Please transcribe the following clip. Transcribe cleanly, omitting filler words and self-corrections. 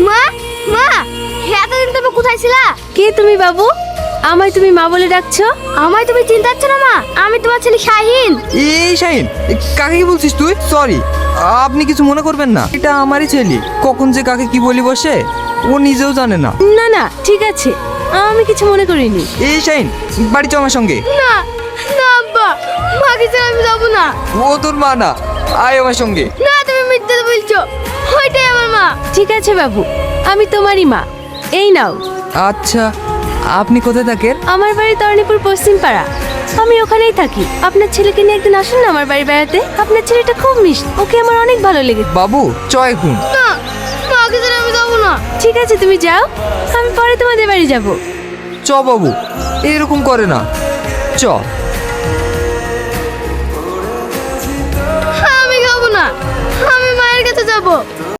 মা মা এতদিন তুমি কোথায় ছিলা? কে তুমি বাবু? আমায় তুমি মা বলে ডাকছো? আমায় তুমি চিনতে পারছো না মা? আমি তোমার ছেলে শাহিন। এই শাহিন, কাকে কি বলছিস তুই? সরি, আপনি কিছু মনে করবেন না, এটা আমারই ছেলে। কখন যে কাকে কি বলি বসে ও নিজেও জানে না। না না ঠিক আছে, আমি কিছু মনে করিনি। এই শাহিন, বাড়ি চ আমার সঙ্গে। না না আব্বা, মাকে ছেড়ে আমি যাবো না। ও তোর মা না, আয় আমার সঙ্গে। না তুমি মিথ্যে বলছো, ওইটাই আমার মা। ঠিক আছে বাবু, আমি তোমারই মা। এই নাও। আচ্ছা, আপনি কোথায় থাকেন? আমার বাড়ি তরণীপুর পশ্চিম পাড়া, আমি ওখানেই থাকি। আপনার ছেলেকে নিয়ে একদিন আসুন না আমার বাড়ি বেড়াতে। আপনার ছেলেটা খুব মিষ্টি, ওকে আমার অনেক ভালো লেগেছে। বাবু চ এখন। না মাকে ছেড়ে আমি যাবো না। ঠিক আছে তুমি যাও, আমি পরে তোমাদের বাড়ি যাব। চ বাবু, এরকম করে না, চ। আমি যাবো না, আমি মায়ের কাছে যাবো।